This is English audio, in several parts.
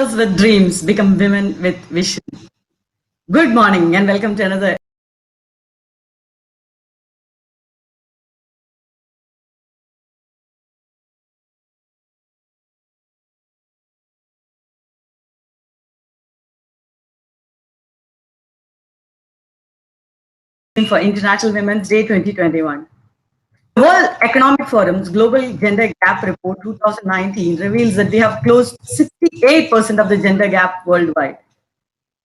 girls with dreams become women with vision. Good morning and welcome to another for International Women's Day 2021. The World Economic Forum's Global Gender Gap Report 2019 reveals that we have closed 68% of the gender gap worldwide.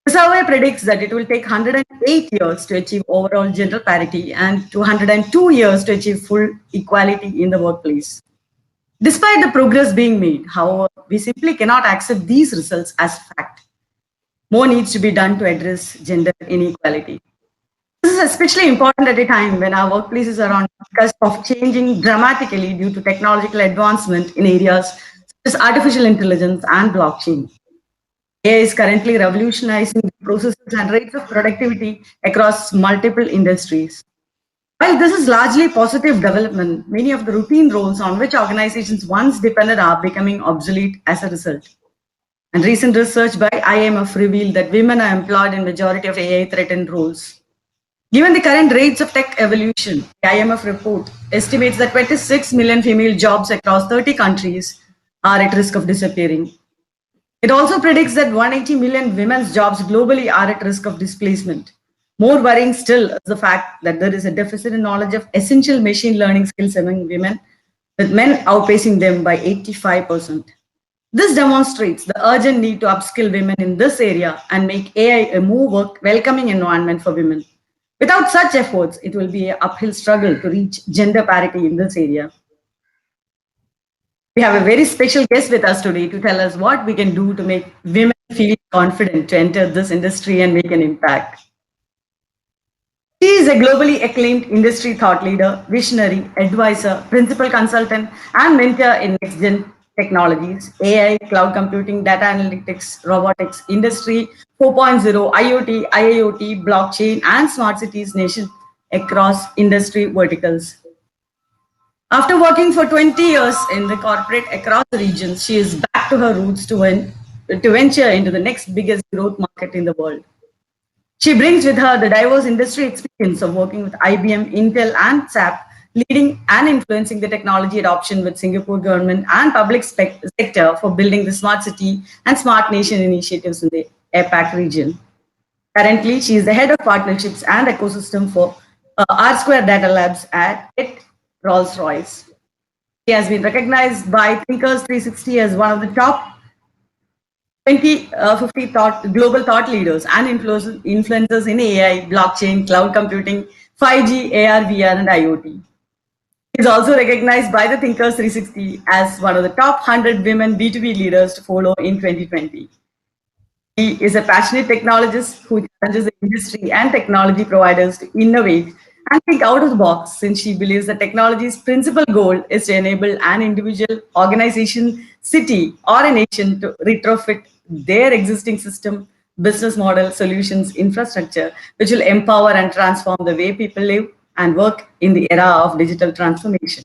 The survey predicts that it will take 108 years to achieve overall gender parity and 202 years to achieve full equality in the workplace. Despite the progress being made, however, we simply cannot accept these results as fact. More needs to be done to address gender inequality. This is especially important at a time when our workplaces are on the cusp of changing dramatically due to technological advancement in areas such as artificial intelligence and blockchain. AI is currently revolutionizing the processes and rates of productivity across multiple industries. While this is largely positive development, many of the routine roles on which organizations once depended are becoming obsolete as a result. And recent research by IMF revealed that women are employed in majority of AI-threatened roles. Given the current rates of tech evolution, the IMF report estimates that 26 million female jobs across 30 countries are at risk of disappearing. It also predicts that 180 million women's jobs globally are at risk of displacement. More worrying still is the fact that there is a deficit in knowledge of essential machine learning skills among women, with men outpacing them by 85%. This demonstrates the urgent need to upskill women in this area and make AI a more welcoming environment for women. Without such efforts, it will be an uphill struggle to reach gender parity in this area. We have a very special guest with us today to tell us what we can do to make women feel confident to enter this industry and make an impact. She is a globally acclaimed industry thought leader, visionary, advisor, principal consultant, and mentor in next-gen technologies, AI, cloud computing, data analytics, robotics, industry 4.0, IoT, IIoT, blockchain, and smart cities nation across industry verticals. After working for 20 years in the corporate across the regions, she is back to her roots to venture into the next biggest growth market in the world. She brings with her the diverse industry experience of working with IBM, Intel, and SAP, leading and influencing the technology adoption with Singapore government and public sector for building the smart city and smart nation initiatives in the APAC region. Currently, she is the head of partnerships and ecosystem for R-Square Data Labs at Rolls-Royce. She has been recognized by Thinkers 360 as one of the top 50 global thought leaders and influencers in AI, blockchain, cloud computing, 5G, AR, VR, and IoT. She is also recognized by the Thinkers 360 as one of the top 100 women B2B leaders to follow in 2020. She is a passionate technologist who challenges the industry and technology providers to innovate and think out of the box, since she believes that technology's principal goal is to enable an individual, organization, city, or a nation to retrofit their existing system, business model, solutions, infrastructure, which will empower and transform the way people live and work in the era of digital transformation.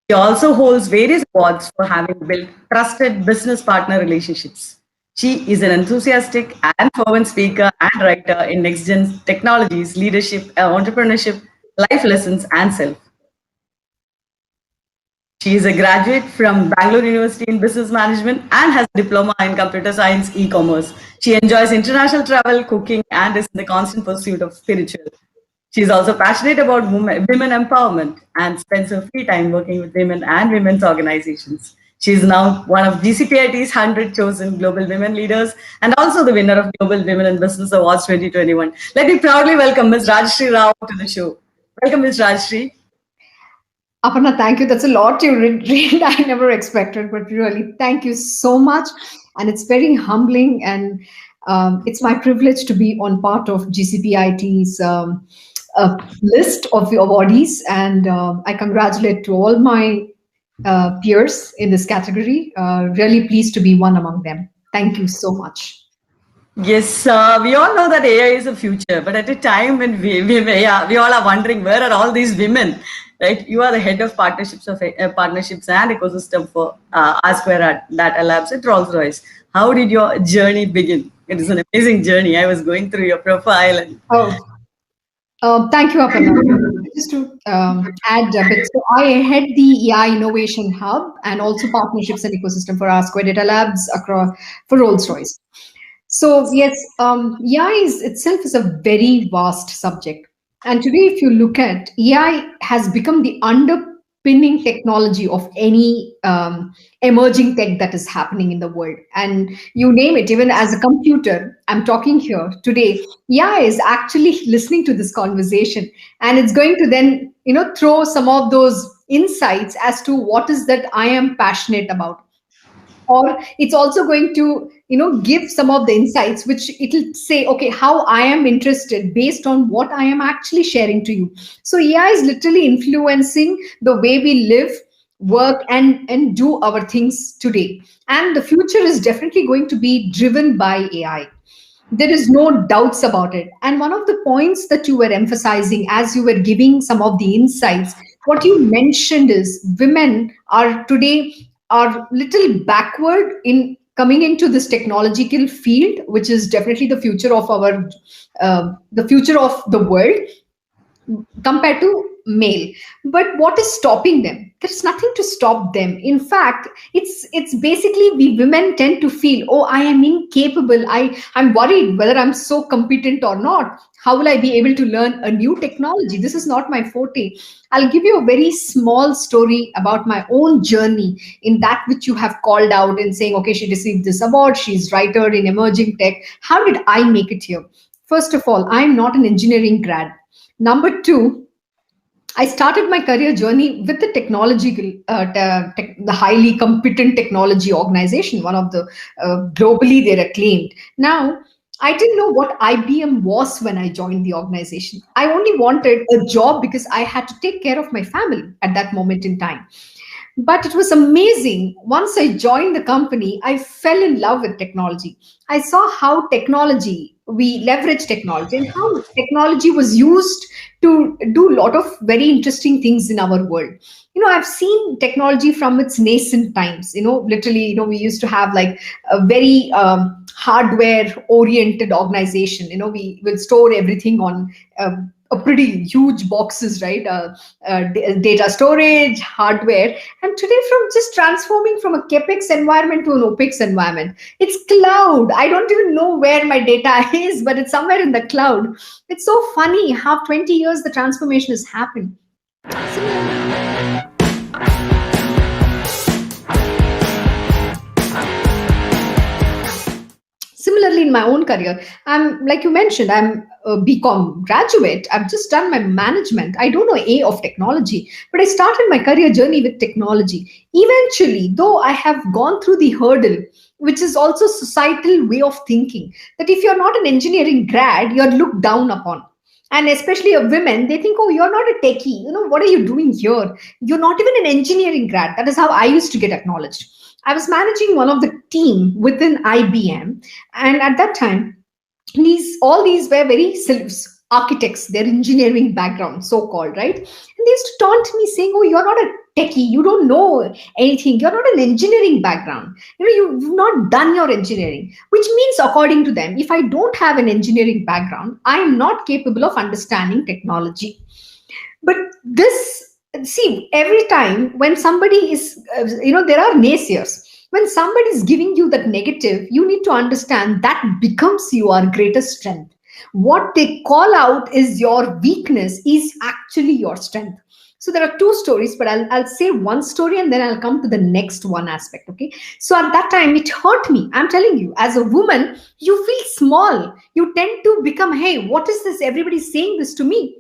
She also holds various awards for having built trusted business partner relationships. She is an enthusiastic and fervent speaker and writer in next-gen technologies, leadership, entrepreneurship, life lessons, and self. She is a graduate from Bangalore University in Business Management and has a diploma in Computer Science e-commerce. She enjoys international travel, cooking, and is in the constant pursuit of spiritual. She is also passionate about women empowerment and spends her free time working with women and women's organizations. She is now one of GCPIT's 100 chosen global women leaders and also the winner of Global Women in Business Awards 2021. Let me proudly welcome Ms. Rajshri Rao to the show. Welcome, Ms. Rajshri. Aparna, thank you. That's a lot you read. I never expected, but really, thank you so much. And it's very humbling, and it's my privilege to be on part of GCPIT's list of awardees. And I congratulate to all my peers in this category. Really pleased to be one among them. Thank you so much. Yes, we all know that AI is the future, but at a time when we all are wondering where are all these women right? You are the head of partnerships and ecosystem for R Square at Data Labs at Rolls-Royce. How did your journey begin? It is an amazing journey. I was going through your profile and Oh, thank you, Aparna. Just to add a bit, so I head the AI Innovation Hub and also partnerships and ecosystem for our Square Data Labs across for Rolls-Royce. So yes, AI itself is a very vast subject. And today, if you look at AI has become the underpinning technology of any emerging tech that is happening in the world. And you name it, even as a computer, I'm talking here today, AI is actually listening to this conversation, and it's going to then, throw some of those insights as to what is that I am passionate about, or it's also going to give some of the insights which it'll say, okay, how I am interested based on what I am actually sharing to you. So AI is literally influencing the way we live, work, and do our things today, and the future is definitely going to be driven by AI. There is no doubts about it. And one of the points that you were emphasizing as you were giving some of the insights, what you mentioned is women are today are little backward in coming into this technological field, which is definitely the future of the future of the world compared to male. But what is stopping them? There's nothing to stop them. In fact, it's basically we women tend to feel, oh, I am incapable, I'm worried whether I'm so competent or not. How will I be able to learn a new technology? This is not my forte. I'll give you a very small story about my own journey in that which you have called out and saying, okay, she received this award, she's writer in emerging tech. How did I make it here? First of all, I'm not an engineering grad. Number two, I started my career journey with the technological, the highly competent technology organization, one of the globally they're acclaimed. Now, I didn't know what IBM was when I joined the organization. I only wanted a job because I had to take care of my family at that moment in time. But it was amazing. Once I joined the company, I fell in love with technology. I saw how we leverage technology and how technology was used to do a lot of very interesting things in our world. I've seen technology from its nascent times. Literally, we used to have like a very hardware oriented organization. We will store everything on a pretty huge boxes, right? Data storage, hardware. And today, from just transforming from a CapEx environment to an OpEx environment, it's cloud. I don't even know where my data is, but it's somewhere in the cloud. It's so funny how 20 years the transformation has happened. Similarly, in my own career, I'm like you mentioned, I'm a BCom graduate. I've just done my management. I don't know A of technology, but I started my career journey with technology. Eventually, though I have gone through the hurdle, which is also societal way of thinking, that if you're not an engineering grad, you're looked down upon. And especially of women, they think, oh, you're not a techie. What are you doing here? You're not even an engineering grad. That is how I used to get acknowledged. I was managing one of the team within IBM, and at that time, all these were very architects, their engineering background, so called, right? And they used to taunt me, saying, "Oh, you're not a techie, you don't know anything. You're not an engineering background. You've not done your engineering." Which means, according to them, if I don't have an engineering background, I am not capable of understanding technology. But this see, every time when somebody is there are naysayers. When somebody is giving you that negative, you need to understand that becomes your greatest strength. What they call out is your weakness is actually your strength. So there are two stories, but I'll say one story and then I'll come to the next one aspect. Okay. So at that time, it hurt me. I'm telling you, as a woman, you feel small. You tend to become, hey, what is this? Everybody's saying this to me.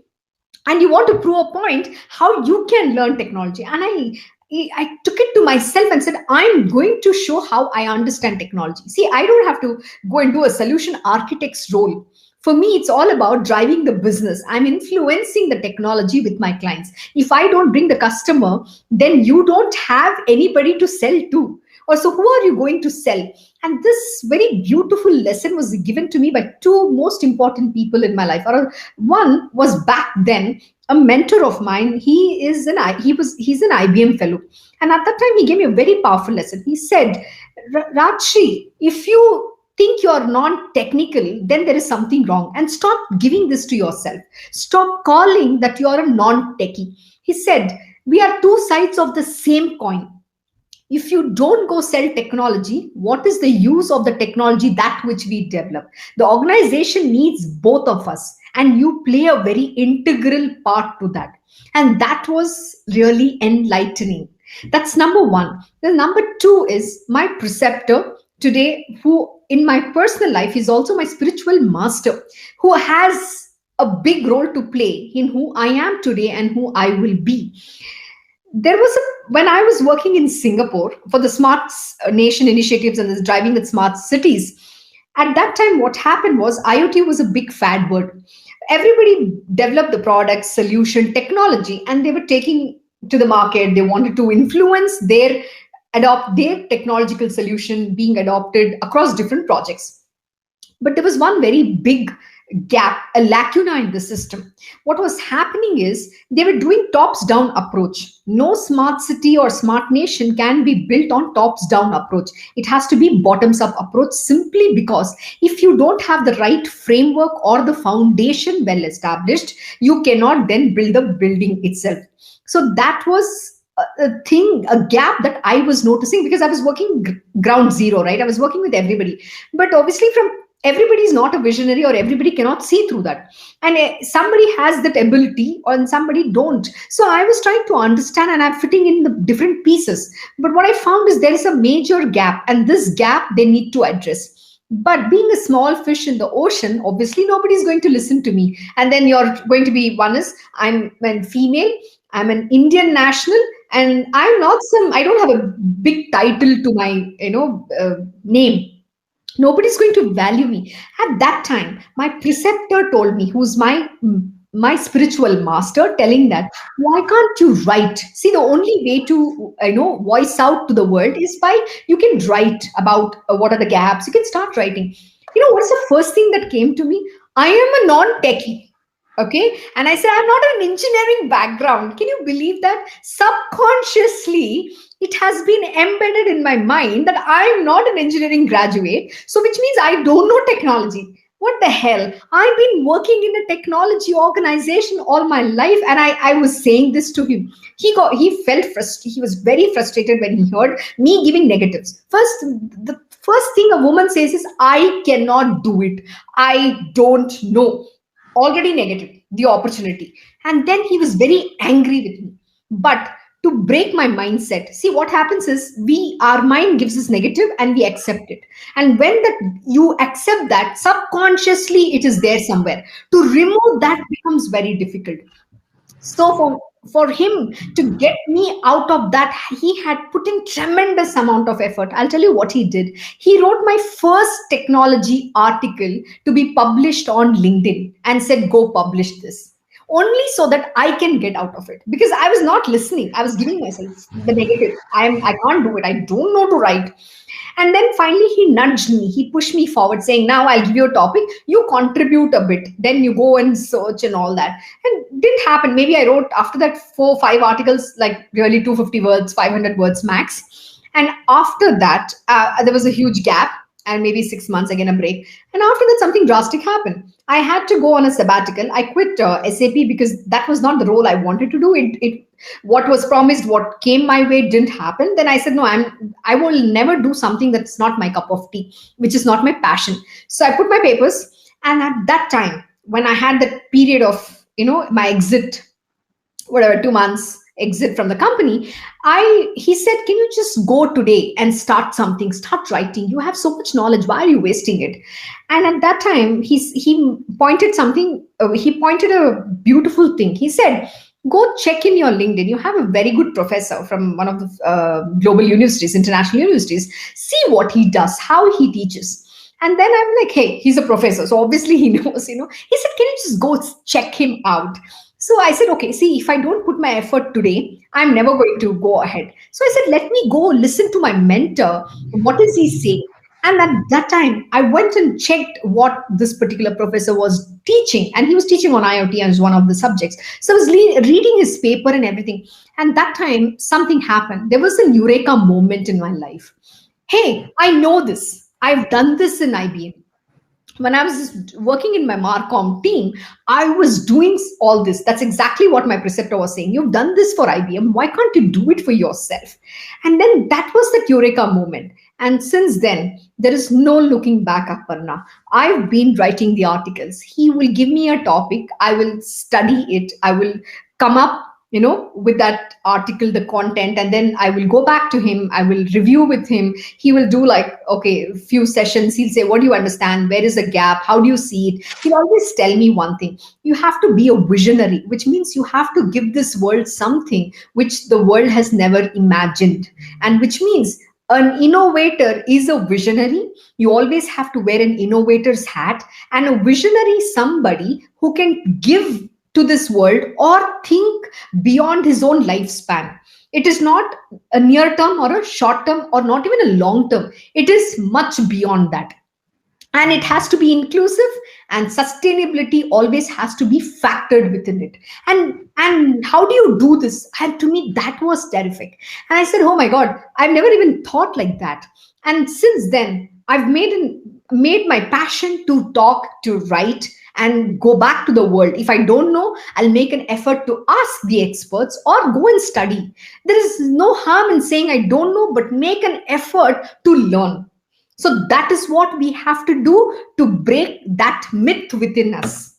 And you want to prove a point how you can learn technology. And I took it to myself and said, I'm going to show how I understand technology. See, I don't have to go and do a solution architect's role. For me, it's all about driving the business. I'm influencing the technology with my clients. If I don't bring the customer, then you don't have anybody to sell to. or so who are you going to sell? And this very beautiful lesson was given to me by two most important people in my life. Or one was back then a mentor of mine. He's an IBM fellow, and at that time he gave me a very powerful lesson. He said, Rajshri, if you think you're non-technical, then there is something wrong, and stop giving this to yourself. Stop calling that you're a non-techie. He said, we are two sides of the same coin. If you don't go sell technology, what is the use of the technology that which we develop? The organization needs both of us, and you play a very integral part to that. And that was really enlightening. That's number one. The number two is my preceptor today, who in my personal life is also my spiritual master, who has a big role to play in who I am today and who I will be. There was when I was working in Singapore for the Smart Nation initiatives and this driving with smart cities. At that time, what happened was IoT was a big fad word. Everybody developed the product, solution, technology, and they were taking to the market. They wanted to influence adopt their technological solution being adopted across different projects. But there was one very big gap, a lacuna in the system. What was happening is they were doing tops down approach. No smart city or smart nation can be built on tops down approach. It has to be bottoms up approach, simply because if you don't have the right framework or the foundation well established, you cannot then build the building itself. So that was a gap that I was noticing, because I was working ground zero, right? I was working with everybody, but obviously everybody is not a visionary, or everybody cannot see through that, and somebody has that ability or somebody don't. So I was trying to understand, and I'm fitting in the different pieces, but what I found is there is a major gap, and this gap they need to address. But being a small fish in the ocean, obviously nobody's going to listen to me. And then you're going to be, one is I'm a female, I'm an Indian national, and I don't have a big title to my name. Nobody's going to value me. At that time, my preceptor told me, who's my spiritual master, telling that, why can't you write? See, the only way to voice out to the world is by, you can write about what are the gaps. You can start writing. What's the first thing that came to me? I am a non-techie. Okay. And I said, I'm not an engineering background. Can you believe that? Subconsciously, it has been embedded in my mind that I'm not an engineering graduate. So which means I don't know technology. What the hell? I've been working in a technology organization all my life. And I was saying this to him. He felt frustrated. He was very frustrated when he heard me giving negatives. The first thing a woman says is, I cannot do it. I don't know. Already negative, the opportunity. And then he was very angry with me. But to break my mindset, see, what happens is our mind gives us negative and we accept it. And when you accept that, subconsciously it is there somewhere. To remove that becomes very difficult. So for him to get me out of that, he had put in tremendous amount of effort. I'll tell you what he did. He wrote my first technology article to be published on LinkedIn and said, go publish this. Only so that I can get out of it. Because I was not listening. I was giving myself the negative. I can't do it. I don't know to write. And then finally he nudged me. He pushed me forward, saying, now I'll give you a topic. You contribute a bit. Then you go and search and all that. And it didn't happen. Maybe I wrote after that 4-5 articles, like really 250 words, 500 words max. And after that, there was a huge gap. And maybe 6 months, again a break. And after that, something drastic happened. I had to go on a sabbatical. I quit SAP because that was not the role I wanted to do. What was promised, what came my way didn't happen. Then I said, no, I will never do something that's not my cup of tea, which is not my passion. So I put my papers. And at that time, when I had that period of, my exit, 2 months, exit from the company, he said, can you just go today and start something, start writing? You have so much knowledge. Why are you wasting it? And at that time, he pointed something. He pointed a beautiful thing. He said, go check in your LinkedIn. You have a very good professor from one of the global universities, international universities. See what he does, how he teaches. And then I'm like, hey, he's a professor. So obviously he knows, He said, can you just go check him out? So I said, okay, see, if I don't put my effort today, I'm never going to go ahead. So I said, let me go listen to my mentor. What does he say? And at that time, I went and checked what this particular professor was teaching. And he was teaching on IoT as one of the subjects. So I was reading his paper and everything. And that time, something happened. There was a eureka moment in my life. Hey, I know this. I've done this in IBM. When I was working in my Marcom team, I was doing all this. That's exactly what my preceptor was saying. You've done this for IBM. Why can't you do it for yourself? And then that was the eureka moment. And since then, there is no looking back, Aparna. I've been writing the articles. He will give me a topic. I will study it. I will come up, with that article, the content, and then I will go back to him. I will review with him. He will do like, okay, a few sessions. He'll say, what do you understand? Where is the gap? How do you see it? He'll always tell me one thing. You have to be a visionary, which means you have to give this world something which the world has never imagined. And which means an innovator is a visionary. You always have to wear an innovator's hat, and a visionary is somebody who can give to this world or think beyond his own lifespan. It is not a near term or a short term or not even a long term. It is much beyond that. And it has to be inclusive, and sustainability always has to be factored within it. And how do you do this? And to me, that was terrific. And I said, oh my God, I've never even thought like that. And since then, I've made my passion to talk, to write, and go back to the world. If I don't know, I'll make an effort to ask the experts or go and study. There is no harm in saying I don't know, but make an effort to learn. So that is what we have to do to break that myth within us.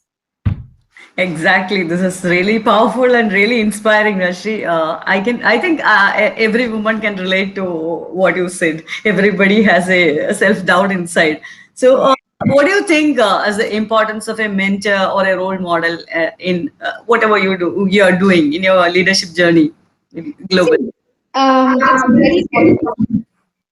Exactly. This is really powerful and really inspiring, Rashri. I think every woman can relate to what you said. Everybody has a self-doubt inside. So, what do you think as the importance of a mentor or a role model in whatever you are doing in your leadership journey globally? See, it's very important.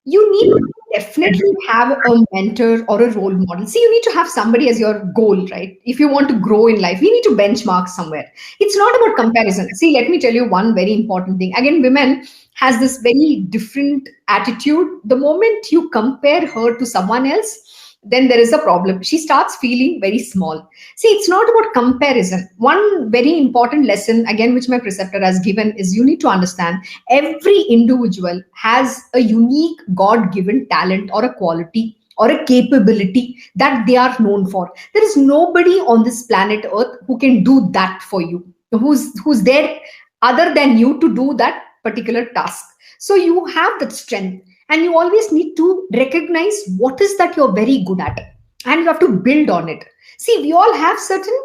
You need to definitely have a mentor or a role model. See, you need to have somebody as your goal, right? If you want to grow in life, you need to benchmark somewhere. It's not about comparison. See, let me tell you one very important thing. Again, women has this very different attitude. The moment you compare her to someone else, then there is a problem. She starts feeling very small. See, it's not about comparison. One very important lesson, again, which my preceptor has given, is you need to understand every individual has a unique God given talent or a quality or a capability that they are known for. There is nobody on this planet Earth who can do that for you, who's there other than you to do that particular task. So you have that strength. And you always need to recognize what is that you're very good at. And you have to build on it. See, we all have certain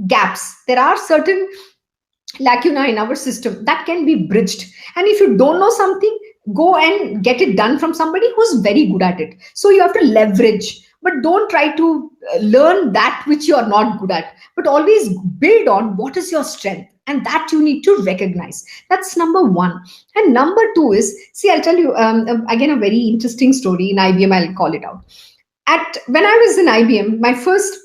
gaps. There are certain lacuna in our system that can be bridged. And if you don't know something, go and get it done from somebody who's very good at it. So you have to leverage. But don't try to learn that which you are not good at. But always build on what is your strength. And that you need to recognize. That's number one. And number two is, see, I'll tell you again a very interesting story in IBM. I'll call it out. When I was in IBM, my first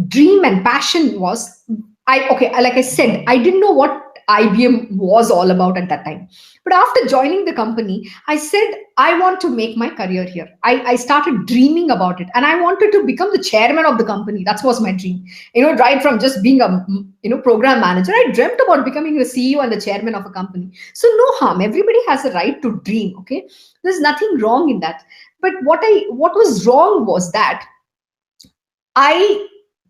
dream and passion was, like I said, I didn't know what IBM was all about at that time. But after joining the company, I said, I want to make my career here. I started dreaming about it. And I wanted to become the chairman of the company. That was my dream. Right from just being a program manager, I dreamt about becoming the CEO and the chairman of a company. So no harm. Everybody has a right to dream. Okay. There's nothing wrong in that. But what was wrong was that I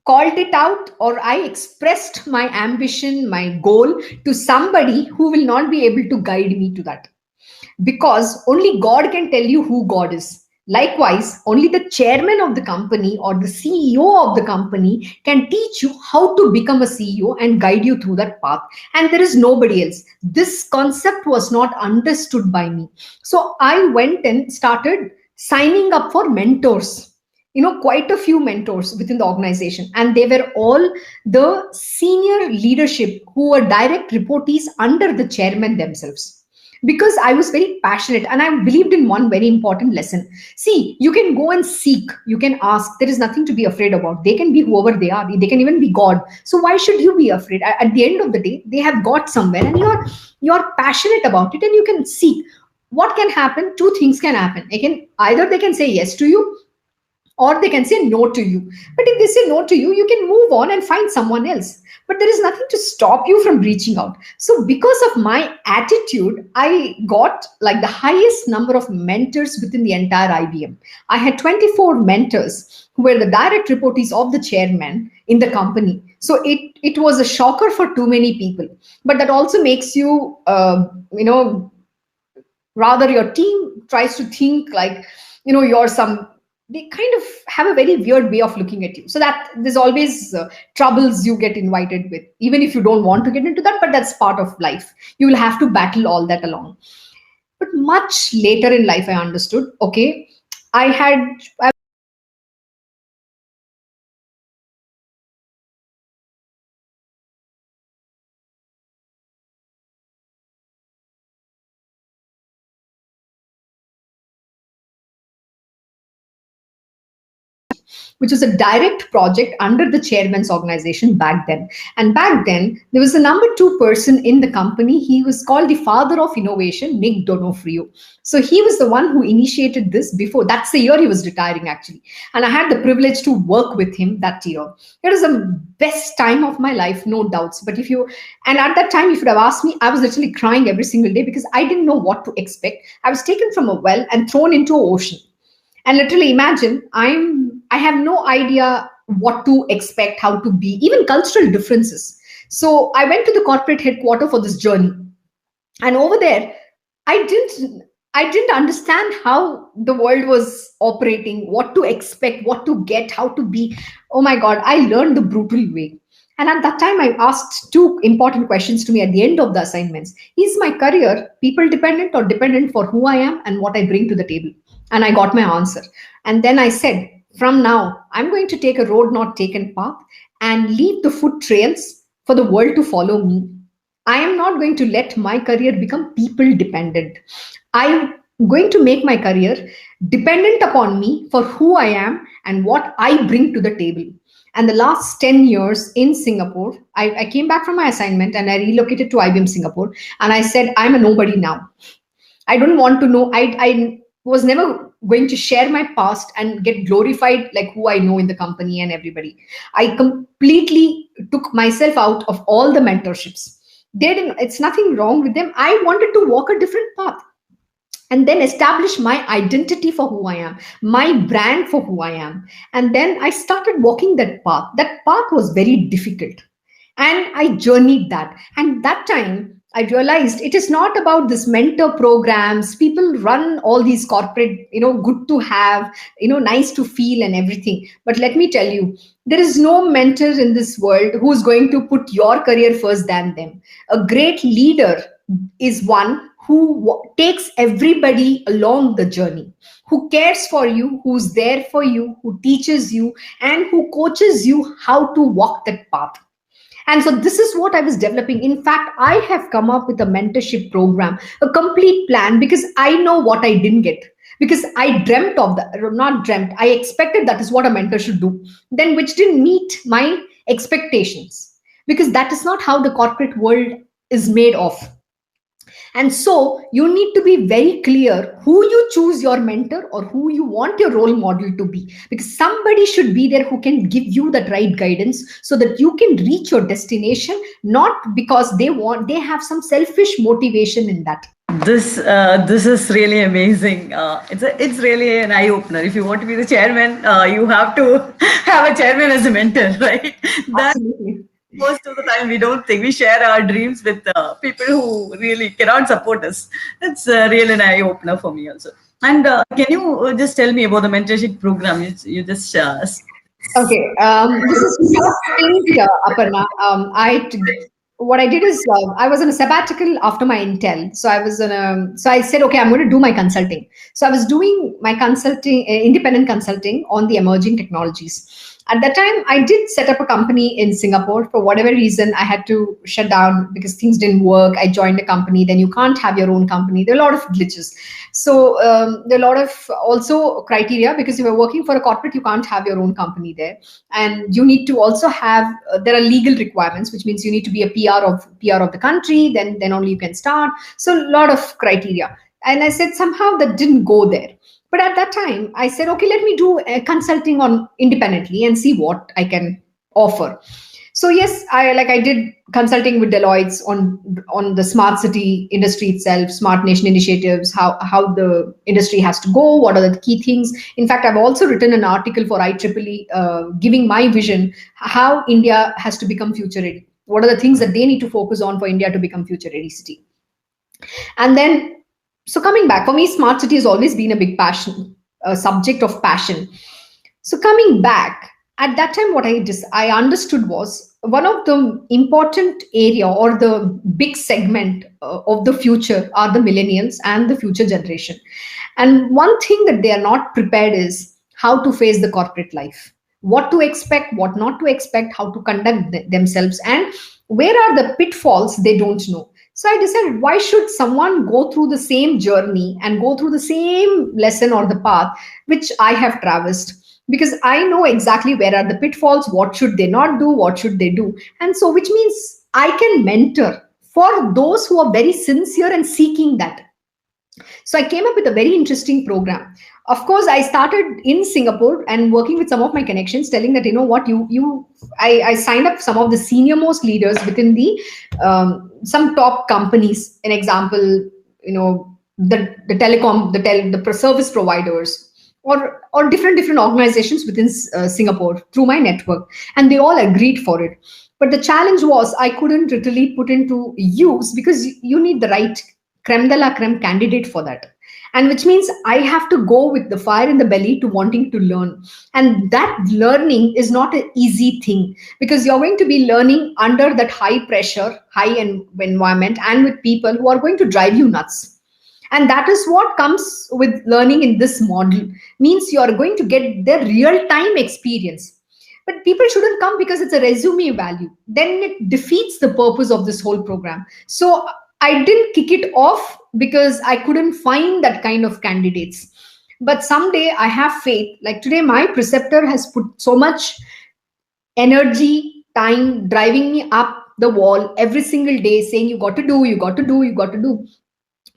called it out, or I expressed my ambition, my goal to somebody who will not be able to guide me to that. Because only God can tell you who God is. Likewise, only the chairman of the company or the CEO of the company can teach you how to become a CEO and guide you through that path. And there is nobody else. This concept was not understood by me. So I went and started signing up for mentors. Quite a few mentors within the organization, and they were all the senior leadership who were direct reportees under the chairman themselves. because I was very passionate and I believed in one very important lesson. See, you can go and seek, you can ask. There is nothing to be afraid about. They can be whoever they are. They can even be God. So why should you be afraid? At the end of the day, they have got somewhere, and you're passionate about it, and you can seek. What can happen? Two things can happen. Either they can say yes to you, or they can say no to you. But if they say no to you, you can move on and find someone else. But there is nothing to stop you from reaching out. So because of my attitude, I got like the highest number of mentors within the entire IBM. I had 24 mentors who were the direct reportees of the chairman in the company. So it was a shocker for too many people. But that also makes you, rather your team tries to think like, you're some, they kind of have a very weird way of looking at you. So that there's always troubles you get invited with, even if you don't want to get into that, but that's part of life. You will have to battle all that along. But much later in life, I understood, okay, I which was a direct project under the chairman's organization back then. And back then, there was a number two person in the company. He was called the father of innovation, Nick Donofrio. So he was the one who initiated this before. That's the year he was retiring, actually. And I had the privilege to work with him that year. It was the best time of my life, no doubts. But and at that time, if you would have asked me, I was literally crying every single day because I didn't know what to expect. I was taken from a well and thrown into an ocean. And literally imagine, I have no idea what to expect, how to be, even cultural differences. So I went to the corporate headquarters for this journey. And over there, I didn't understand how the world was operating, what to expect, what to get, how to be. Oh my God, I learned the brutal way. And at that time, I asked two important questions to me at the end of the assignments. Is my career people dependent or dependent for who I am and what I bring to the table? And I got my answer. And then I said, from now, I'm going to take a road not taken path and leave the foot trails for the world to follow me. I am not going to let my career become people dependent. I'm going to make my career dependent upon me for who I am and what I bring to the table. And the last 10 years in Singapore, I came back from my assignment and I relocated to IBM Singapore. And I said, I'm a nobody now. I don't want to know. I was never going to share my past and get glorified like who I know in the company and everybody. I completely took myself out of all the mentorships. It's nothing wrong with them. I wanted to walk a different path and then establish my identity for who I am, my brand for who I am. And then I started walking that path. That path was very difficult. And I journeyed that. And that time, I realized it is not about this mentor programs. People run all these corporate, good to have, nice to feel and everything. But let me tell you, there is no mentor in this world who's going to put your career first than them. A great leader is one who takes everybody along the journey, who cares for you, who's there for you, who teaches you, and who coaches you how to walk that path. And so this is what I was developing. In fact, I have come up with a mentorship program, a complete plan, because I know what I didn't get. Because I dreamt of that, not dreamt, I expected that is what a mentor should do, then which didn't meet my expectations. Because that is not how the corporate world is made of. And so you need to be very clear who you choose your mentor or who you want your role model to be, because somebody should be there who can give you that right guidance so that you can reach your destination, not because they have some selfish motivation in that. This is really amazing. It's really an eye opener. If you want to be the chairman, you have to have a chairman as a mentor, right? Absolutely. Most of the time we don't think. We share our dreams with people who really cannot support us. That's really an eye opener for me also. And can you just tell me about the mentorship program you just Okay, this is Aparna. What I did is I was on a sabbatical after my Intel. So I said, okay, I'm going to do my consulting. So I was doing my consulting, independent consulting on the emerging technologies. At that time, I did set up a company in Singapore. For whatever reason, I had to shut down because things didn't work. I joined a company, then you can't have your own company. There are a lot of glitches. So there are a lot of also criteria, because if you're working for a corporate, you can't have your own company there. And you need to also have, there are legal requirements, which means you need to be a PR of the country, then only you can start. So a lot of criteria. And I said, somehow that didn't go there. But at that time, I said, okay, let me do consulting on independently and see what I can offer. So yes, I did consulting with Deloitte on the smart city industry itself, smart nation initiatives, how the industry has to go, what are the key things. In fact, I've also written an article for IEEE, giving my vision how India has to become future ready. What are the things that they need to focus on for India to become future ready city? And then, so coming back, for me, smart city has always been a big passion, a subject of passion. So coming back, at that time, what I understood was one of the important area or the big segment of the future are the millennials and the future generation. And one thing that they are not prepared is how to face the corporate life, what to expect, what not to expect, how to conduct themselves, and where are the pitfalls they don't know. So I decided, why should someone go through the same journey and go through the same lesson or the path which I have traversed? Because I know exactly where are the pitfalls, what should they not do, what should they do. And so, which means I can mentor for those who are very sincere and seeking that. So I came up with a very interesting program. Of course, I started in Singapore and working with some of my connections, telling that, you know what, I signed up some of the senior most leaders within the some top companies. An example, the telecom, the service providers, or different organizations within Singapore through my network, and they all agreed for it. But the challenge was I couldn't really put into use, because you need the right creme de la creme candidate for that. And which means I have to go with the fire in the belly to wanting to learn. And that learning is not an easy thing, because you're going to be learning under that high pressure, environment, and with people who are going to drive you nuts. And that is what comes with learning in this model, means you are going to get the real time experience. But people shouldn't come because it's a resume value. Then it defeats the purpose of this whole program. So I didn't kick it off because I couldn't find that kind of candidates. But someday I have faith. Like today, my preceptor has put so much energy, time, driving me up the wall every single day, saying, you got to do, you got to do, you got to do.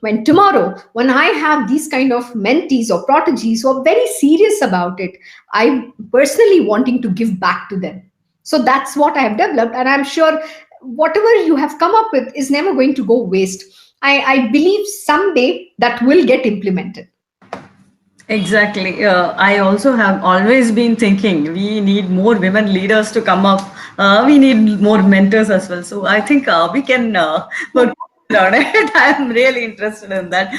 When tomorrow, when I have these kind of mentees or proteges who are very serious about it, I'm personally wanting to give back to them. So that's what I have developed. And I'm sure whatever you have come up with is never going to go waste. I believe someday that will get implemented. Exactly. I also have always been thinking we need more women leaders to come up. We need more mentors as well. So I think we can work on it. I'm really interested in that.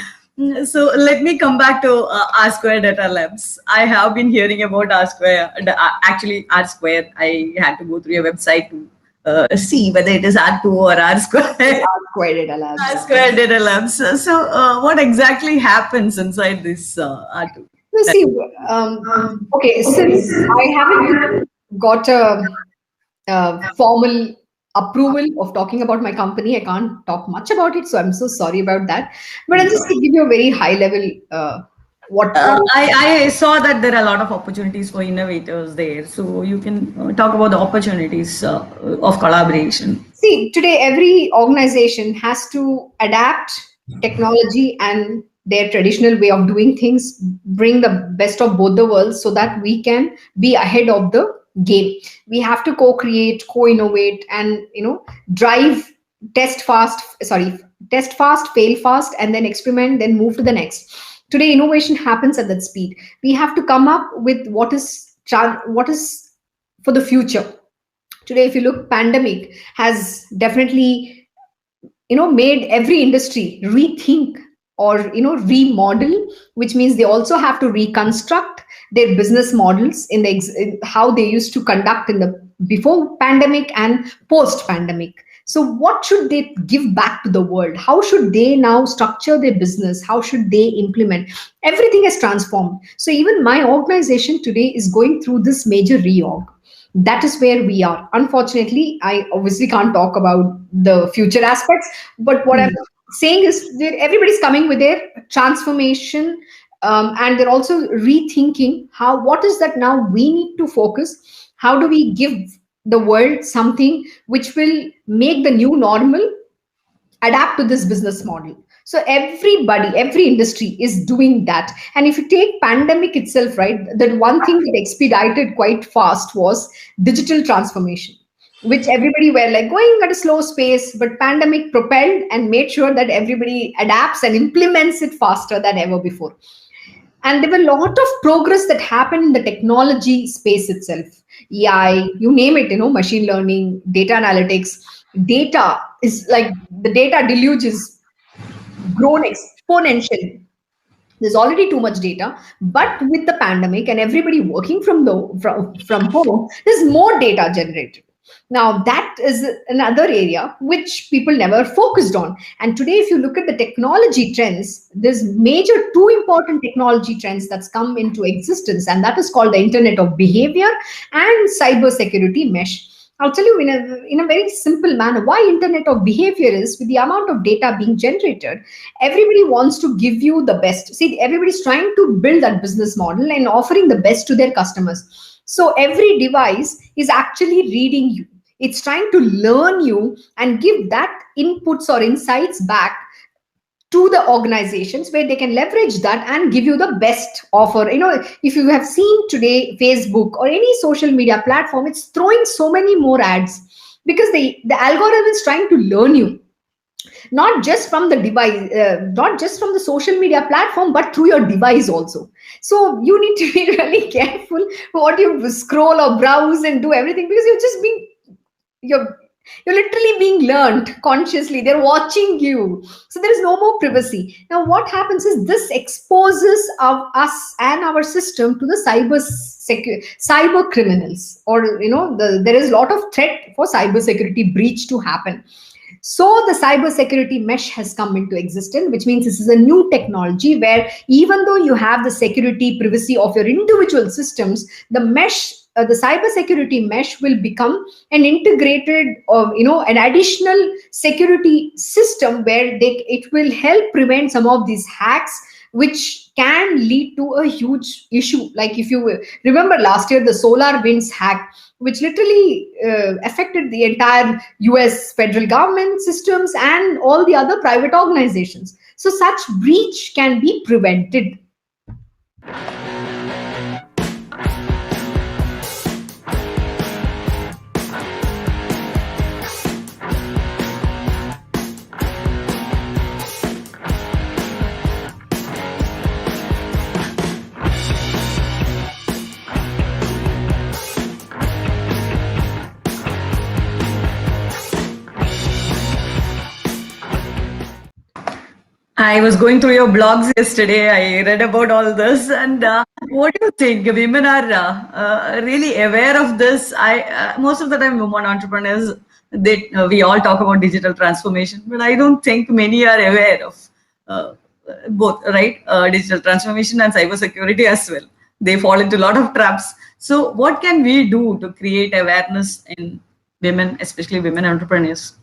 So let me come back to R Square Data Labs. I have been hearing about R Square. Actually, R Square, I had to go through your website to see whether it is R2 or R Square. R Square Data Labs. R Square Data Labs. So what exactly happens inside this R2? You see, okay, since I haven't got a formal approval of talking about my company, I can't talk much about it, so I'm so sorry about that. But I'll just give you a very high level I saw that there are a lot of opportunities for innovators there. So you can talk about the opportunities of collaboration. See, today every organization has to adapt technology and their traditional way of doing things, bring the best of both the worlds so that we can be ahead of the game. We have to co-create, co-innovate, and drive, test fast, fail fast, and then experiment, then move to the next. Today, innovation happens at that speed. We have to come up with what is for the future. Today, if you look, pandemic has definitely, made every industry rethink or remodel, which means they also have to reconstruct their business models in how they used to conduct in the before pandemic and post pandemic. So what should they give back to the world? How should they now structure their business? How should they implement? Everything has transformed. So even my organization today is going through this major reorg. That is where we are. Unfortunately, I obviously can't talk about the future aspects, but what I'm saying is that everybody's coming with their transformation, and they're also rethinking how, what is that now we need to focus? How do we give the world something which will make the new normal adapt to this business model? So everybody, every industry is doing that. And if you take pandemic itself, right, that one thing that expedited quite fast was digital transformation, which everybody were like going at a slow pace, but pandemic propelled and made sure that everybody adapts and implements it faster than ever before. And there were a lot of progress that happened in the technology space itself. AI, you name it, machine learning, data analytics. Data is like, the data deluge is grown exponentially. There's already too much data, but with the pandemic and everybody working from home, there's more data generated. Now that is another area which people never focused on. And today, if you look at the technology trends, there's major two important technology trends that's come into existence, and that is called the Internet of Behavior and cyber security mesh. I'll tell you in a very simple manner why Internet of Behavior is, with the amount of data being generated, everybody wants to give you the best. See, everybody's trying to build that business model and offering the best to their customers. So every device is actually reading you. It's trying to learn you and give that inputs or insights back to the organizations where they can leverage that and give you the best offer. If you have seen today Facebook or any social media platform, it's throwing so many more ads because the algorithm is trying to learn you, not just from the device, not just from the social media platform, but through your device also. So you need to be really careful what you scroll or browse and do everything, because you're literally being learned consciously. They're watching you. So there is no more privacy. Now, what happens is this exposes us and our system to the cyber criminals, or there is a lot of threat for cyber security breach to happen. So the cyber security mesh has come into existence, which means this is a new technology where even though you have the security privacy of your individual systems, the mesh, the cyber security mesh will become an integrated, an additional security system where it will help prevent some of these hacks, which can lead to a huge issue. Like if you remember last year, the SolarWinds hack, which literally affected the entire US federal government systems and all the other private organizations. So such breach can be prevented. I was going through your blogs yesterday. I read about all this, and what do you think? Women are really aware of this. Most of the time, women entrepreneurs, we all talk about digital transformation, but I don't think many are aware of both, right? Digital transformation and cybersecurity as well. They fall into a lot of traps. So, what can we do to create awareness in women, especially women entrepreneurs?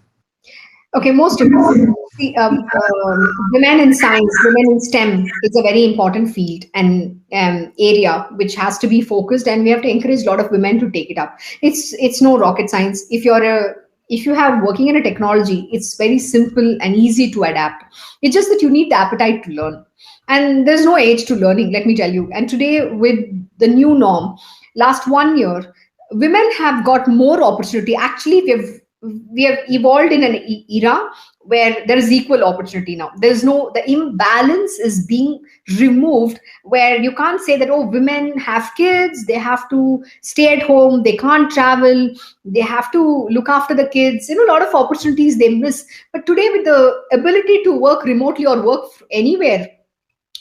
Okay, most important. See, women in science, women in STEM is a very important field and area which has to be focused, and we have to encourage a lot of women to take it up. It's no rocket science. If you have working in a technology, it's very simple and easy to adapt. It's just that you need the appetite to learn, and there's no age to learning. Let me tell you. And today, with the new norm, last 1 year, women have got more opportunity. Actually, we have evolved in an era where there is equal opportunity now. The imbalance is being removed, where you can't say that, oh, women have kids, they have to stay at home, they can't travel, they have to look after the kids. A lot of opportunities they miss. But today, with the ability to work remotely or work anywhere,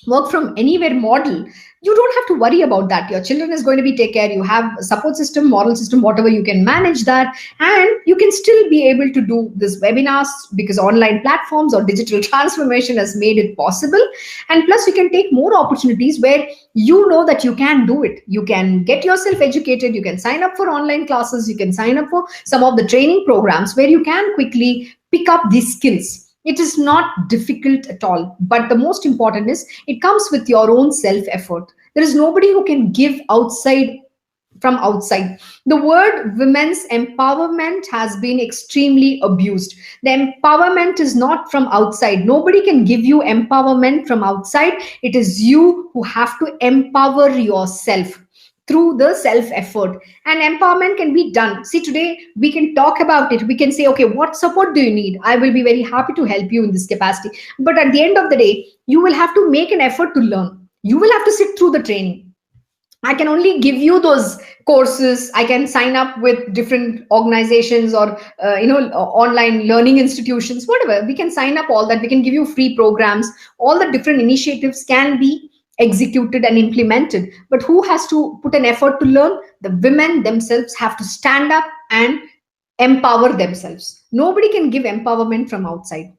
work from anywhere model, you don't have to worry about that. Your children is going to be take care. You have a support system, moral system, whatever, you can manage that. And you can still be able to do this webinars because online platforms or digital transformation has made it possible. And plus you can take more opportunities where you know that you can do it. You can get yourself educated, you can sign up for online classes, you can sign up for some of the training programs where you can quickly pick up these skills. It is not difficult at all. But the most important is it comes with your own self effort. There is nobody who can give outside from outside. The word women's empowerment has been extremely abused. The empowerment is not from outside. Nobody can give you empowerment from outside. It is you who have to empower yourself through the self effort. And empowerment can be done. See, today we can talk about it. We can say, okay, what support do you need? I will be very happy to help you in this capacity. But at the end of the day, you will have to make an effort to learn. You will have to sit through the training. I can only give you those courses. I can sign up with different organizations or online learning institutions, whatever. We can sign up all that. We can give you free programs. All the different initiatives can be executed and implemented. But who has to put an effort to learn? The women themselves have to stand up and empower themselves. Nobody can give empowerment from outside.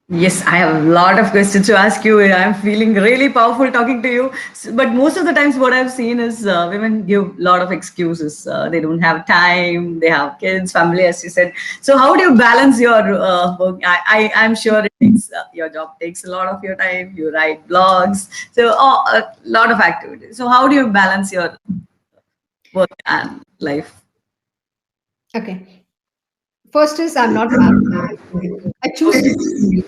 Yes, I have a lot of questions to ask you. I'm feeling really powerful talking to you. But most of the times, what I've seen is women give a lot of excuses. They don't have time. They have kids, family, as you said. So, how do you balance your work? I'm sure it takes, your job takes a lot of your time. You write blogs, so a lot of activities. So, how do you balance your work and life? Okay. First is I'm not married. I choose to.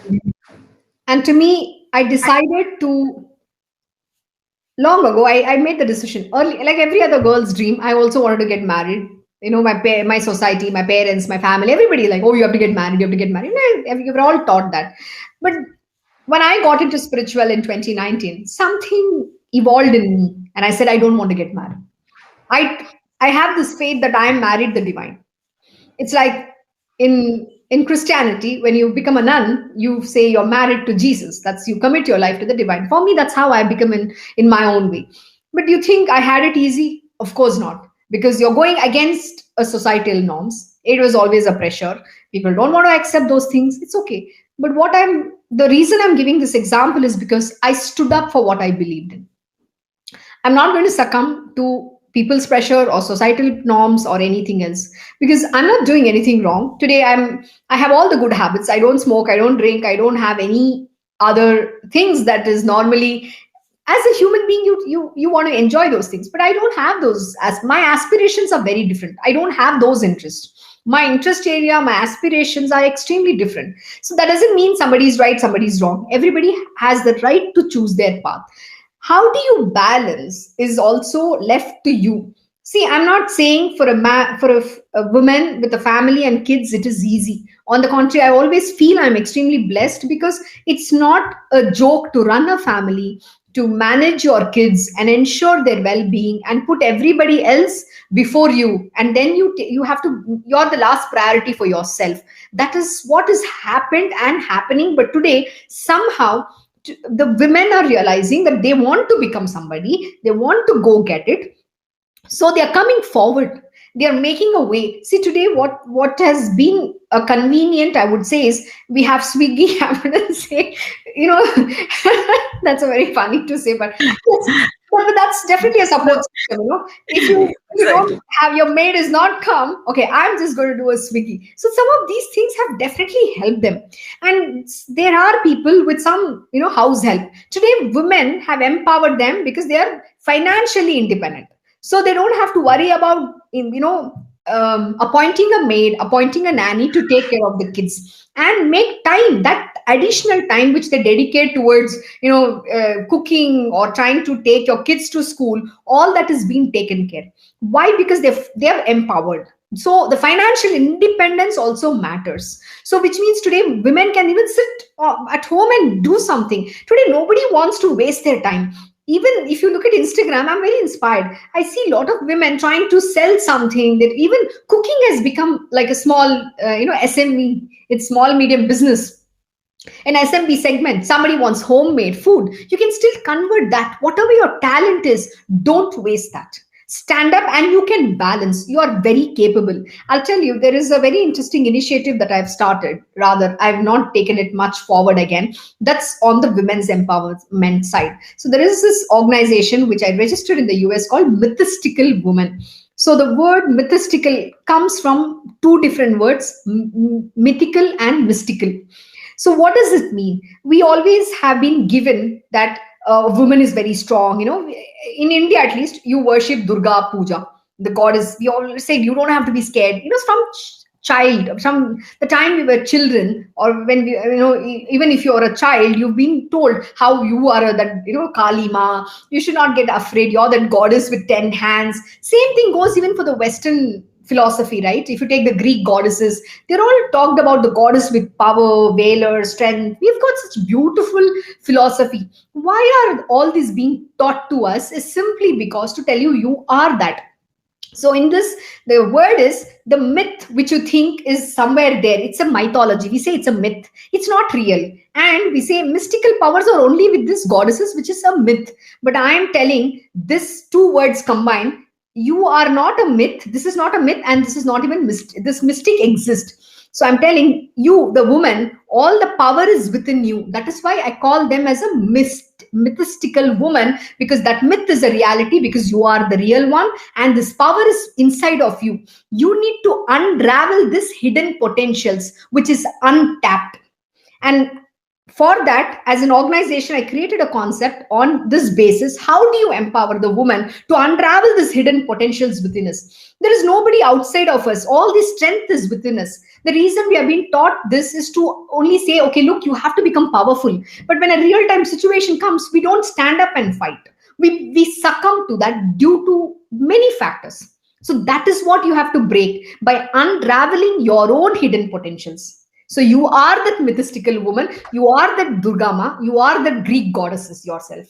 And to me, I decided to long ago. I made the decision early, like every other girl's dream. I also wanted to get married. My society, my parents, my family, everybody like, oh, you have to get married, you have to get married. We were all taught that. But when I got into spiritual in 2019, something evolved in me, and I said, I don't want to get married. I have this faith that I am married the divine. It's like in Christianity, when you become a nun, you say you're married to Jesus. That's you commit your life to the divine. For me, that's how I become in my own way. But you think I had it easy? Of course not, because you're going against a societal norms. It was always a pressure. People don't want to accept those things. It's okay. But the reason I'm giving this example is because I stood up for what I believed in. I'm not going to succumb to people's pressure or societal norms or anything else, because I'm not doing anything wrong. Today I have all the good habits. I don't smoke, I don't drink, I don't have any other things that is normally, as a human being, you want to enjoy those things. But I don't have those. As my aspirations are very different. I don't have those interests. My interest area, my aspirations are extremely different. So that doesn't mean somebody's right, somebody's wrong. Everybody has the right to choose their path. How do you balance is also left to you. See, I'm not saying for a woman with a family and kids it is easy. On the contrary, I always feel I'm extremely blessed, because it's not a joke to run a family, to manage your kids and ensure their well-being and put everybody else before you, and then you're the last priority for yourself. That is what has happened and happening. But today somehow the women are realizing that they want to become somebody, they want to go get it. So they are coming forward, they are making a way. See, today what has been a convenient, I would say, is we have Swiggy. I wouldn't say, that's a very funny to say, but that's definitely a support system. If you don't have, your maid is not come, okay, I'm just going to do a Swiggy. So some of these things have definitely helped them. And there are people with some house help. Today women have empowered them because they are financially independent, so they don't have to worry about appointing a maid, appointing a nanny to take care of the kids, and make time, that additional time which they dedicate towards cooking or trying to take your kids to school. All that is being taken care. Why? Because they're empowered. So the financial independence also matters. So which means today women can even sit at home and do something. Today nobody wants to waste their time. Even if you look at Instagram, I'm very inspired. I see a lot of women trying to sell something. That even cooking has become like a small SME. It's small medium business. An SMB segment, somebody wants homemade food, you can still convert that. Whatever your talent is, don't waste that. Stand up and you can balance. You are very capable. I'll tell you, there is a very interesting initiative that I've started. Rather, I've not taken it much forward again. That's on the women's empowerment side. So there is this organization which I registered in the US called Mythistical Women. So the word mythistical comes from two different words, mythical and mystical. So what does it mean? We always have been given that a woman is very strong. You know, in India at least, you worship Durga Puja. The goddess. We always say you don't have to be scared. You know, from the time we were children, or when we, even if you are a child, you've been told how you are that, Kali Ma. You should not get afraid. You're that goddess with 10 hands. Same thing goes even for the Western philosophy, right? If you take the Greek goddesses, they're all talked about the goddess with power, valor, strength. We've got such beautiful philosophy. Why are all these being taught to us? Is simply because to tell you, you are that. So in this, the word is the myth, which you think is somewhere there. It's a mythology. We say it's a myth. It's not real. And we say mystical powers are only with these goddesses, which is a myth. But I am telling this two words combined, you are not a myth. This is not a myth, and this is not even this mystic exists. So I'm telling you, the woman, all the power is within you. That is why I call them as a mythistical woman, because that myth is a reality, because you are the real one, and this power is inside of you. You need to unravel this hidden potentials, which is untapped. And for that, as an organization, I created a concept on this basis. How do you empower the woman to unravel these hidden potentials within us? There is nobody outside of us. All this strength is within us. The reason we have been taught this is to only say, okay, look, you have to become powerful. But when a real time situation comes, we don't stand up and fight. We succumb to that due to many factors. So that is what you have to break by unraveling your own hidden potentials. So you are that mythistical woman, you are that Durgama, you are that Greek goddesses yourself.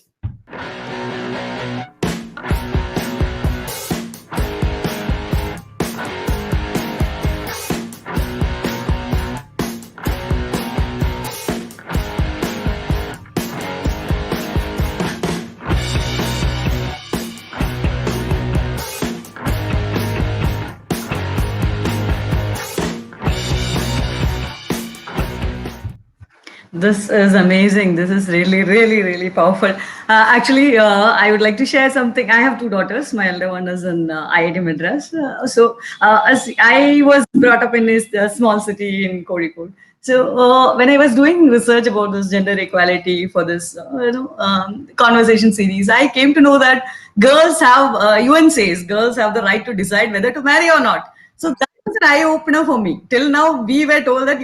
This is amazing. This is really, really, really powerful. Actually, I would like to share something. I have two daughters. My elder one is in IIT Madras. As I was brought up in this small city in Kozhikode. So when I was doing research about this gender equality for this conversation series, I came to know that girls have, UN says, girls have the right to decide whether to marry or not. So that was an eye opener for me. Till now, we were told that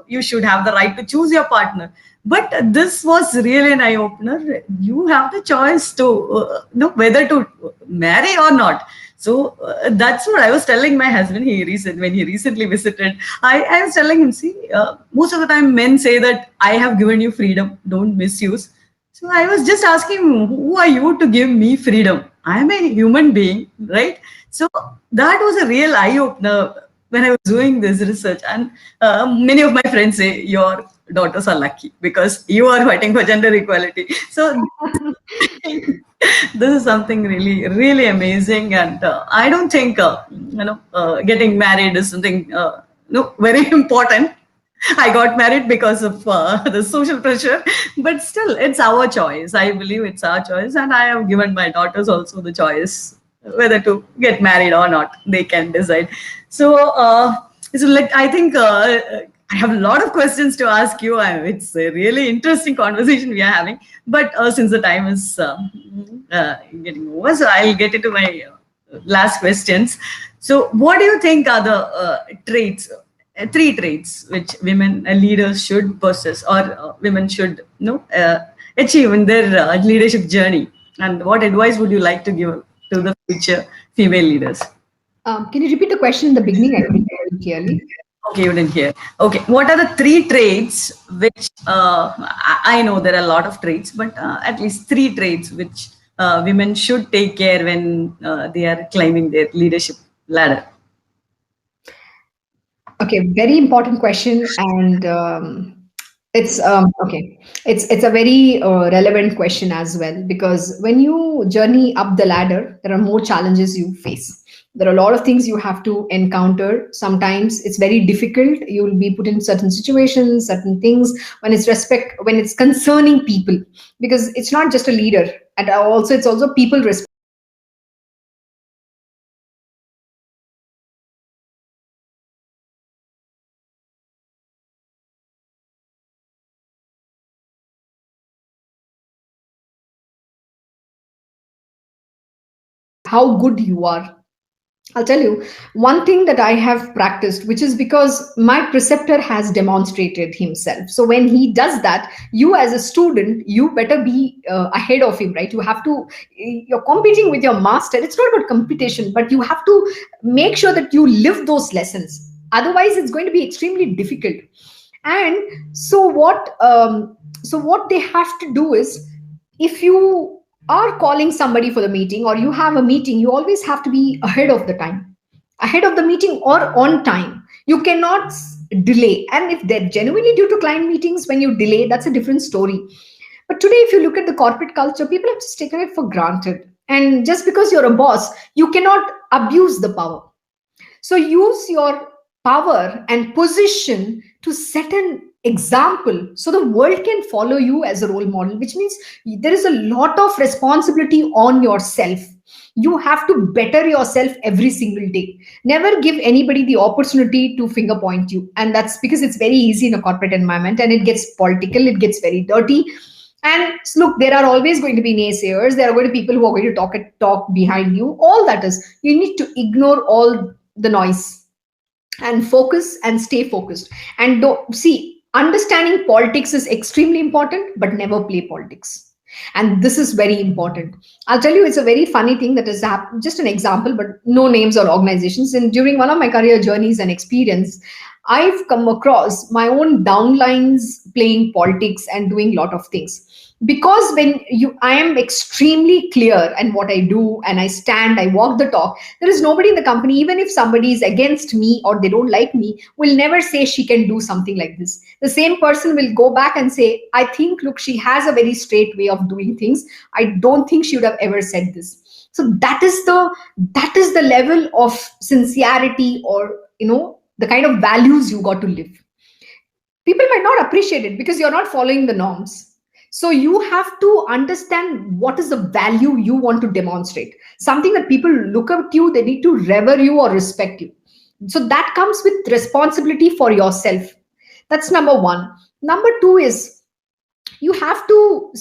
you should have the right to choose your partner. But this was really an eye opener. You have the choice to know whether to marry or not. So that's what I was telling my husband. When he recently visited, I was telling him, see, most of the time men say that I have given you freedom, don't misuse. So I was just asking him, who are you to give me freedom? I am a human being, right? So that was a real eye opener when I was doing this research. And many of my friends say your daughters are lucky because you are fighting for gender equality. So this is something really, really amazing. And I don't think getting married is something very important. I got married because of the social pressure, but still, it's our choice. I believe it's our choice, and I have given my daughters also the choice whether to get married or not. They can decide. So, I think I have a lot of questions to ask you. It's a really interesting conversation we are having, but since the time is getting over, so I'll get into my last questions. So, what do you think are the traits? Three traits which women leaders should possess, or women should achieve in their leadership journey, and what advice would you like to give to the future female leaders? Can you repeat the question in the beginning? I couldn't hear it clearly. Okay, you didn't hear. Okay, what are the three traits which I know there are a lot of traits, but at least three traits which women should take care when they are climbing their leadership ladder? Okay, very important question. And Okay. It's a very relevant question as well, because when you journey up the ladder, there are more challenges you face. There are a lot of things you have to encounter. Sometimes it's very difficult. You will be put in certain situations, certain things when it's concerning people, because it's not just a leader, and also it's also people respect. How good you are. I'll tell you one thing that I have practiced, which is because my preceptor has demonstrated himself. So when he does that, you as a student, you better be ahead of him, right? You're competing with your master. It's not about competition, but you have to make sure that you live those lessons. Otherwise, it's going to be extremely difficult. And so what they have to do is, if you are calling somebody for the meeting or you have a meeting, you always have to be ahead of the meeting or on time. You cannot delay. And if they're genuinely due to client meetings, when you delay, that's a different story. But today, if you look at the corporate culture, people have just taken it for granted. And just because you're a boss, you cannot abuse the power. So use your power and position to set an example so the world can follow you as a role model, which means there is a lot of responsibility on yourself. You have to better yourself every single day. Never give anybody the opportunity to finger point you. And that's because it's very easy in a corporate environment, and it gets political, it gets very dirty. And look, there are always going to be naysayers. There are going to be people who are going to talk behind you. All that is, you need to ignore all the noise and focus and stay focused. And don't see, understanding politics is extremely important, but never play politics. And this is very important. I'll tell you, it's a very funny thing that has happened. Just an example, but no names or organizations. And during one of my career journeys and experience, I've come across my own downlines playing politics and doing a lot of things. Because when you I am extremely clear and what I do, and I stand, I walk the talk. There is nobody in the company, even if somebody is against me or they don't like me, will never say she can do something like this. The same person will go back and say, I think, look, she has a very straight way of doing things. I don't think she would have ever said this. So that is the level of sincerity, or the kind of values you got to live. People might not appreciate it because you're not following the norms. So you have to understand what is the value you want to demonstrate. Something that people look up to you, they need to revere you or respect you. So that comes with responsibility for yourself. That's number one. Number two is, you have to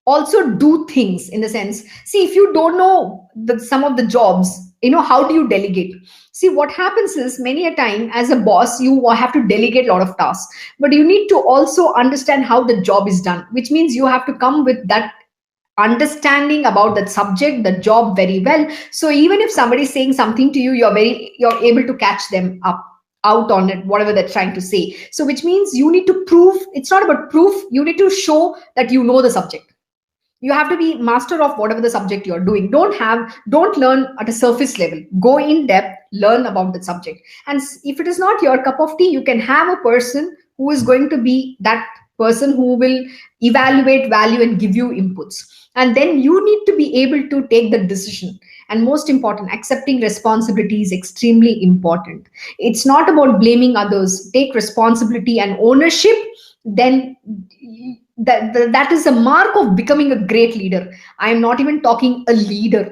also do things in the sense, see, if you don't know some of the jobs, how do you delegate? See, what happens is, many a time as a boss, you have to delegate a lot of tasks, but you need to also understand how the job is done, which means you have to come with that understanding about that subject, the job very well. So even if somebody is saying something to you, you're able to catch them up out on it, whatever they're trying to say. So which means you need to prove. It's not about proof, you need to show that you know the subject. You have to be master of whatever the subject you're doing. Don't learn at a surface level. Go in depth, learn about the subject. And if it is not your cup of tea, you can have a person who is going to be that person who will evaluate value and give you inputs. And then you need to be able to take the decision. And most important, accepting responsibility is extremely important. It's not about blaming others. Take responsibility and ownership. Then that is a mark of becoming a great leader. I am not even talking a leader.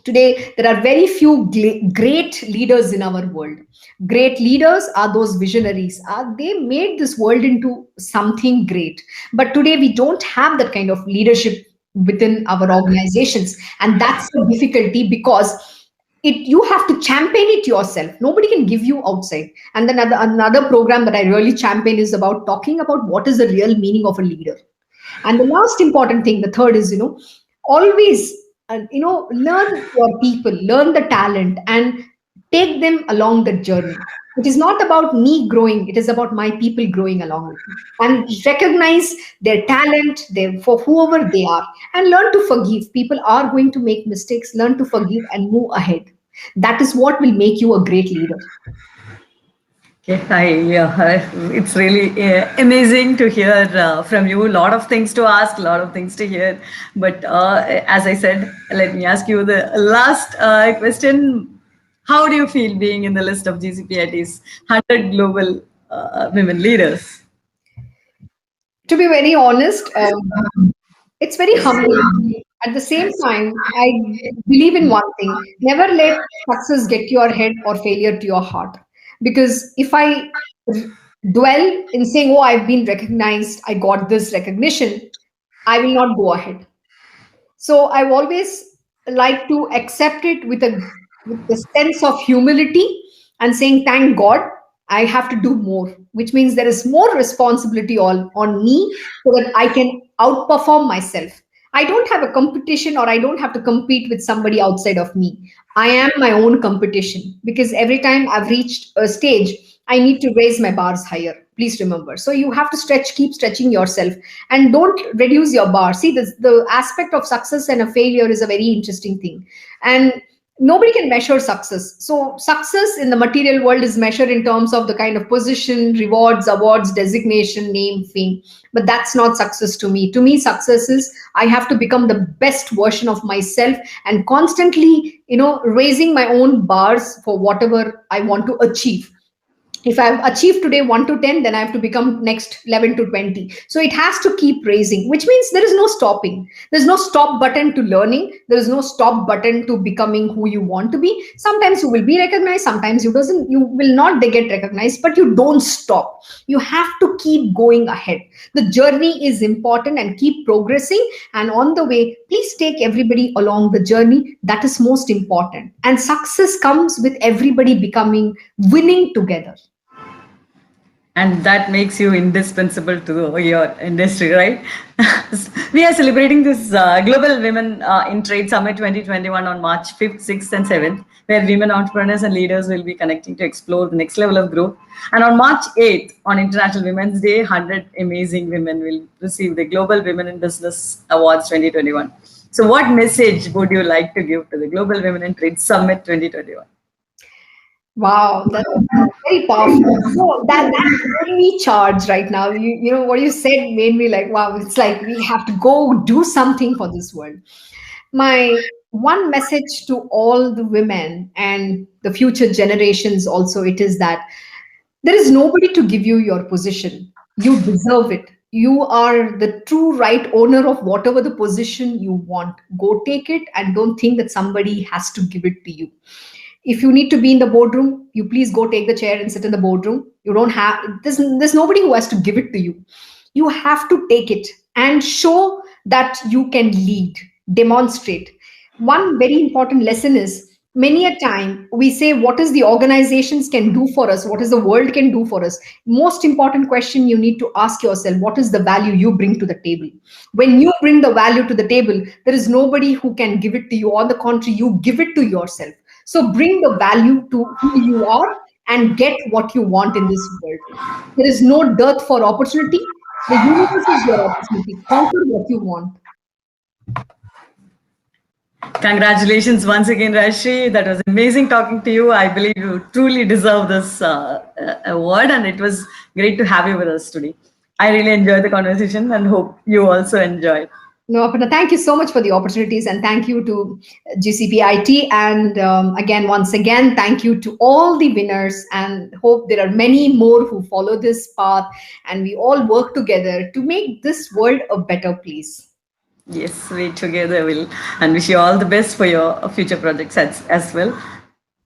Today, there are very few great leaders in our world. Great leaders are those visionaries. They made this world into something great. But today, we don't have that kind of leadership within our organizations. And that's the difficulty, because you have to champion it yourself. Nobody can give you outside. And then another program that I really champion is about talking about what is the real meaning of a leader. And the last important thing, the third is, always, learn your people, learn the talent, and take them along the journey. It is not about me growing, it is about my people growing along with me. And recognize their talent, for whoever they are, and learn to forgive. People are going to make mistakes, learn to forgive and move ahead. That is what will make you a great leader. Okay, it's really amazing to hear from you. A lot of things to ask, a lot of things to hear. But as I said, let me ask you the last question. How do you feel being in the list of GCPIT's 100 global women leaders? To be very honest, it's very humbling. At the same time, I believe in one thing: never let success get to your head or failure to your heart. Because if I dwell in saying, "Oh, I've been recognized, I got this recognition," I will not go ahead. So I've always like to accept it with a sense of humility and saying, "Thank God, I have to do more," which means there is more responsibility on me so that I can outperform myself. I don't have a competition, or I don't have to compete with somebody outside of me. I am my own competition, because every time I've reached a stage, I need to raise my bars higher. Please remember. So you have to stretch, keep stretching yourself, and don't reduce your bar. See, the aspect of success and a failure is a very interesting thing. And nobody can measure success. So success in the material world is measured in terms of the kind of position, rewards, awards, designation, name, fame. But that's not success to me. To me, success is I have to become the best version of myself, and constantly, raising my own bars for whatever I want to achieve. If I've achieved today 1 to 10, then I have to become next 11 to 20. So it has to keep raising, which means there is no stopping. There's no stop button to learning. There is no stop button to becoming who you want to be. Sometimes you will be recognized, sometimes you will not get recognized, but you don't stop. You have to keep going ahead. The journey is important, and keep progressing. And on the way, please take everybody along the journey. That is most important. And success comes with everybody becoming winning together. And that makes you indispensable to your industry, right? We are celebrating this Global Women in Trade Summit 2021 on March 5th, 6th, and 7th, where women entrepreneurs and leaders will be connecting to explore the next level of growth. And on March 8th, on International Women's Day, 100 amazing women will receive the Global Women in Business Awards 2021. So, what message would you like to give to the Global Women in Trade Summit 2021? Wow, that's very powerful. So that's giving me charge right now. You know what you said made me like, wow, it's like we have to go do something for this world. My one message to all the women and the future generations also, it is that there is nobody to give you your position. You deserve it. You are the true right owner of whatever the position you want. Go take it, and don't think that somebody has to give it to you. If you need to be in the boardroom, you please go take the chair and sit in the boardroom. You don't have, there's nobody who has to give it to you. You have to take it and show that you can lead, demonstrate. One very important lesson is, many a time we say, what is the organizations can do for us, what is the world can do for us. Most important question you need to ask yourself, what is the value you bring to the table? When you bring the value to the table, there is nobody who can give it to you. On the contrary, you give it to yourself. So bring the value to who you are and get what you want in this world. There is no dearth for opportunity. The universe is your opportunity. Conquer what you want. Congratulations once again, Rashri. That was amazing talking to you. I believe you truly deserve this award, and it was great to have you with us today. I really enjoyed the conversation and hope you also enjoyed. No, Aparna, thank you so much for the opportunities, and thank you to GCPIT. And again, once again, thank you to all the winners, and hope there are many more who follow this path, and we all work together to make this world a better place. Yes, we together will, and wish you all the best for your future projects as well.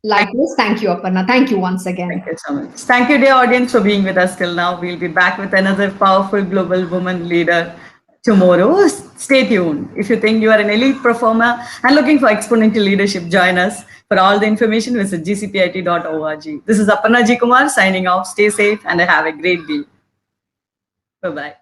Likewise, thank you, Aparna. Thank you once again. Thank you so much. Thank you, dear audience, for being with us till now. We'll be back with another powerful global woman leader tomorrow. Stay tuned. If you think you are an elite performer and looking for exponential leadership, join us. For all the information, visit gcpit.org. This is Aparna G. Kumar signing off. Stay safe and have a great day. Bye-bye.